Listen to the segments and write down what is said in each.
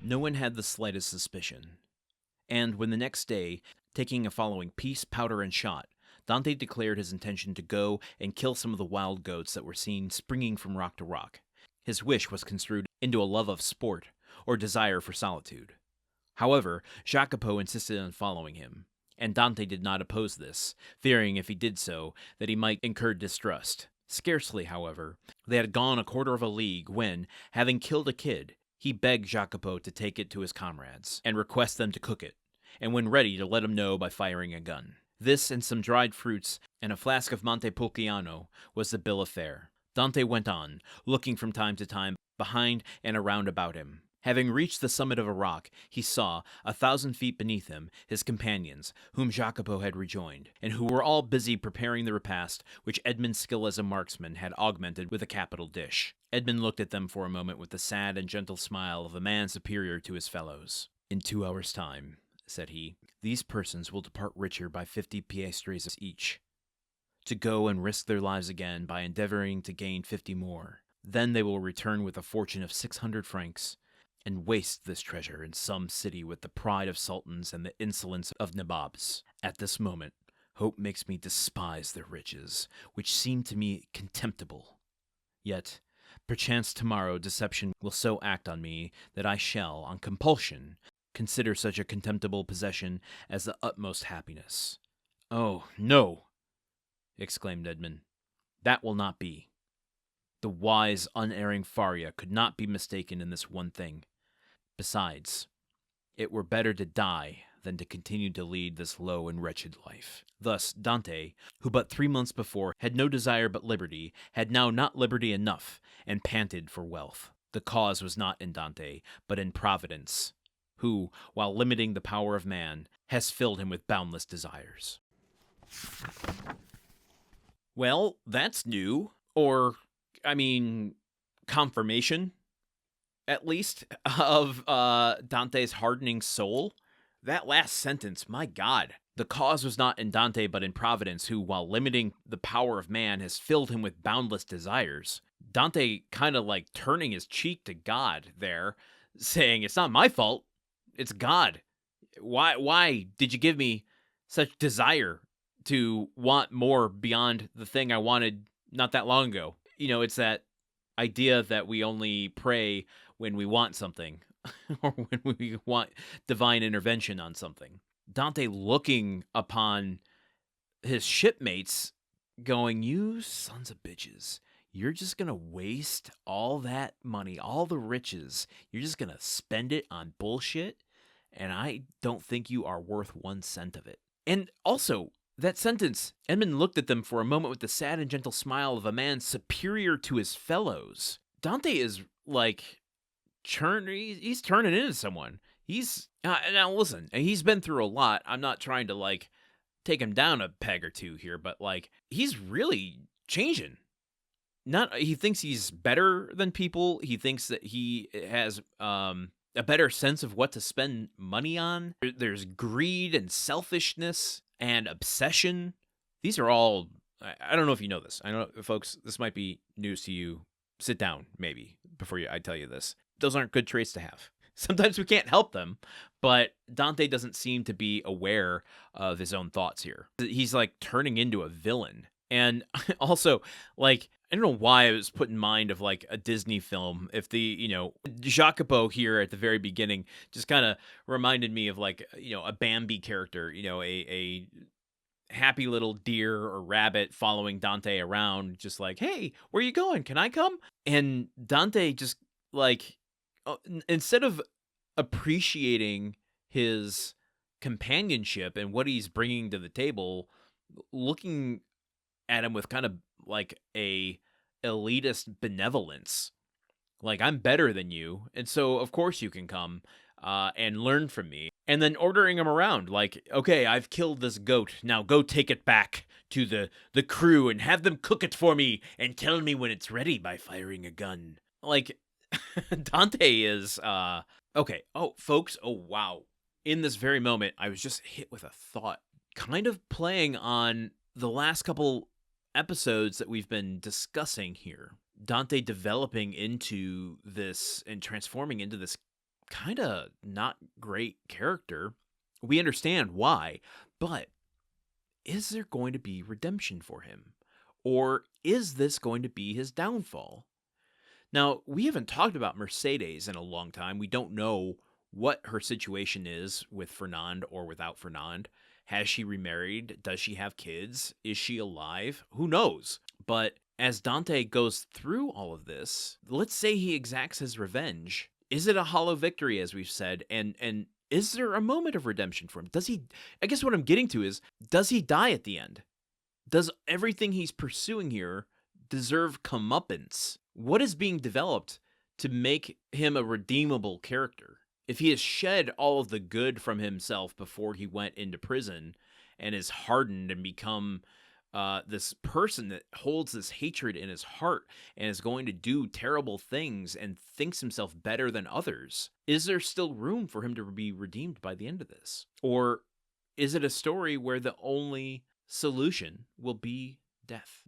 No one had the slightest suspicion. And when the next day, taking a following piece, powder, and shot, Dante declared his intention to go and kill some of the wild goats that were seen springing from rock to rock, his wish was construed into a love of sport or desire for solitude. However, Jacopo insisted on following him, and Dante did not oppose this, fearing if he did so that he might incur distrust. Scarcely, however, they had gone a quarter of a league when, having killed a kid, he begged Jacopo to take it to his comrades and request them to cook it, and when ready to let him know by firing a gun. This and some dried fruits and a flask of Montepulciano was the bill of fare. Dante went on, looking from time to time behind and around about him. Having reached the summit of a rock, he saw, 1,000 feet beneath him, his companions, whom Jacopo had rejoined, and who were all busy preparing the repast which Edmond's skill as a marksman had augmented with a capital dish. Edmond looked at them for a moment with the sad and gentle smile of a man superior to his fellows. "In 2 hours' time," said he, "these persons will depart richer by 50 piastres each, to go and risk their lives again by endeavoring to gain 50 more. Then they will return with a fortune of 600 francs, and waste this treasure in some city with the pride of sultans and the insolence of nabobs. At this moment, hope makes me despise their riches, which seem to me contemptible. Yet, perchance tomorrow deception will so act on me that I shall, on compulsion, consider such a contemptible possession as the utmost happiness." "Oh, no!" exclaimed Edmond. "That will not be. The wise, unerring Faria could not be mistaken in this one thing. Besides, it were better to die than to continue to lead this low and wretched life." Thus, Dante, who but 3 months before had no desire but liberty, had now not liberty enough, and panted for wealth. The cause was not in Dante, but in Providence, who, while limiting the power of man, has filled him with boundless desires. Well, that's new. Or, confirmation, at least, of Dante's hardening soul. That last sentence, my God. The cause was not in Dante, but in Providence, who, while limiting the power of man, has filled him with boundless desires. Dante kind of like turning his cheek to God there, saying, "It's not my fault. It's God. Why did you give me such desire to want more beyond the thing I wanted not that long ago?" It's that idea that we only pray when we want something or when we want divine intervention on something. Dante looking upon his shipmates going, "You sons of bitches, you're just going to waste all that money, all the riches. You're just going to spend it on bullshit, and I don't think you are worth 1 cent of it." And also, that sentence, Edmond looked at them for a moment with the sad and gentle smile of a man superior to his fellows. Dante is like, he's turning into someone. He's, now listen, he's been through a lot. I'm not trying to take him down a peg or two here, but he's really changing. He thinks he's better than people. He thinks that he has, a better sense of what to spend money on. There's greed and selfishness and obsession. These are all, I don't know if you know this. I know, folks, this might be news to you. Sit down, maybe, before I tell you this. Those aren't good traits to have. Sometimes we can't help them, but Dante doesn't seem to be aware of his own thoughts here. He's turning into a villain. And also, I don't know why I was put in mind of a Disney film. If Jacopo here at the very beginning just kind of reminded me of a Bambi character, a happy little deer or rabbit following Dante around, just "Hey, where you going? Can I come?" And Dante just instead of appreciating his companionship and what he's bringing to the table, looking at him with kind of a elitist benevolence, "I'm better than you, and so of course you can come and learn from me." And then ordering him around, "Okay, I've killed this goat, now go take it back to the crew and have them cook it for me and tell me when it's ready by firing a gun." Dante is okay. Oh, folks, oh wow. In this very moment, I was just hit with a thought, kind of playing on the last couple episodes that we've been discussing here. Dante developing into this and transforming into this kind of not great character. We understand why, but is there going to be redemption for him? Or is this going to be his downfall? Now, we haven't talked about Mercedes in a long time. We don't know what her situation is with Fernand or without Fernand. Has she remarried? Does she have kids? Is she alive? Who knows? But as Dante goes through all of this, let's say he exacts his revenge. Is it a hollow victory, as we've said? And is there a moment of redemption for him? Does he, I guess what I'm getting to is, does he die at the end? Does everything he's pursuing here deserve comeuppance? What is being developed to make him a redeemable character? If he has shed all of the good from himself before he went into prison and is hardened and become this person that holds this hatred in his heart and is going to do terrible things and thinks himself better than others, is there still room for him to be redeemed by the end of this? Or is it a story where the only solution will be death?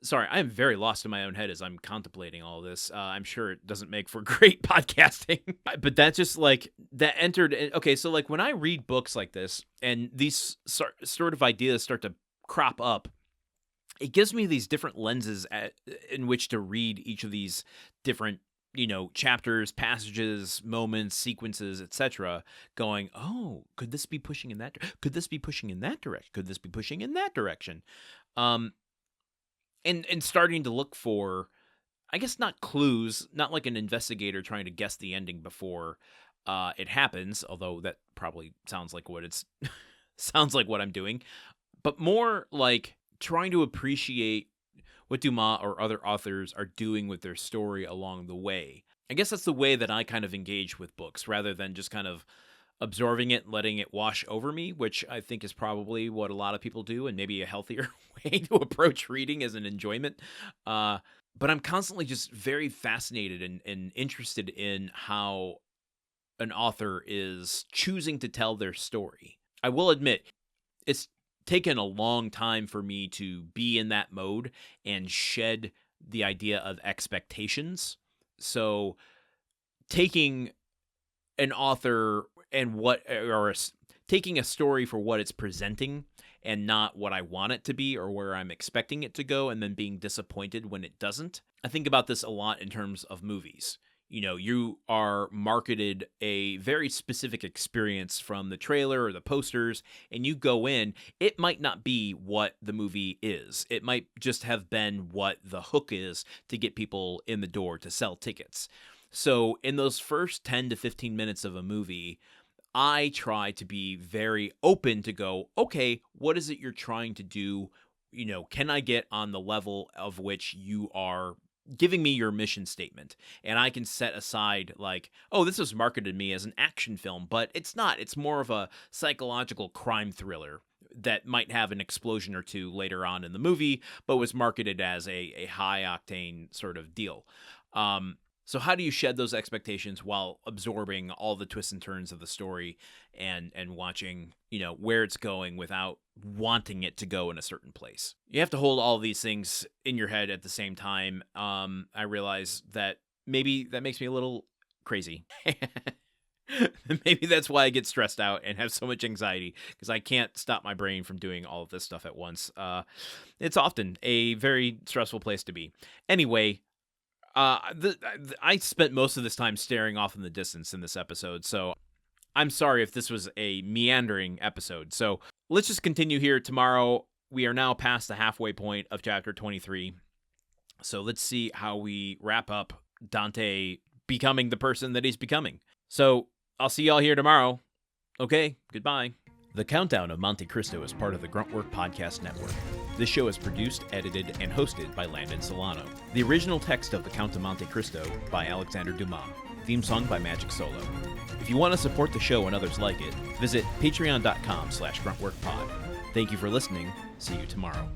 Sorry, I am very lost in my own head as I'm contemplating all this. I'm sure it doesn't make for great podcasting, but that's just like that entered. Okay, so like when I read books like this and these sort of ideas start to crop up, it gives me these different lenses in which to read each of these different, chapters, passages, moments, sequences, etc. Going, oh, could this be pushing in that? Could this be pushing in that direction? Could this be pushing in that direction? And starting to look for, I guess, not clues, not like an investigator trying to guess the ending before it happens, although that probably sounds like what it's sounds like what I'm doing, but more like trying to appreciate what Dumas or other authors are doing with their story along the way. I guess that's the way that I kind of engage with books, rather than just kind of absorbing it and letting it wash over me, which I think is probably what a lot of people do and maybe a healthier way to approach reading as an enjoyment. But I'm constantly just very fascinated and interested in how an author is choosing to tell their story. I will admit, it's taken a long time for me to be in that mode and shed the idea of expectations. So taking an author and taking a story for what it's presenting and not what I want it to be or where I'm expecting it to go, and then being disappointed when it doesn't. I think about this a lot in terms of movies. You are marketed a very specific experience from the trailer or the posters, and you go in, it might not be what the movie is. It might just have been what the hook is to get people in the door to sell tickets. So in those first 10 to 15 minutes of a movie, I try to be very open to go, okay, what is it you're trying to do? Can I get on the level of which you are giving me your mission statement? And I can set aside like, oh, this was marketed to me as an action film, but it's not. It's more of a psychological crime thriller that might have an explosion or two later on in the movie, but was marketed as a high-octane sort of deal. So how do you shed those expectations while absorbing all the twists and turns of the story and watching, where it's going without wanting it to go in a certain place? You have to hold all of these things in your head at the same time. I realize that maybe that makes me a little crazy. Maybe that's why I get stressed out and have so much anxiety, because I can't stop my brain from doing all of this stuff at once. It's often a very stressful place to be. Anyway, I spent most of this time staring off in the distance in this episode, so I'm sorry if this was a meandering episode. So let's just continue here tomorrow. We are now past the halfway point of chapter 23. So let's see how we wrap up Dante becoming the person that he's becoming. So I'll see y'all here tomorrow. Okay, goodbye. The Countdown of Monte Cristo is part of the Gruntwork Podcast Network. This show is produced, edited, and hosted by Landon Solano. The original text of The Count of Monte Cristo by Alexandre Dumas. Theme song by Magic Solo. If you want to support the show and others like it, visit patreon.com/gruntworkpod. Thank you for listening. See you tomorrow.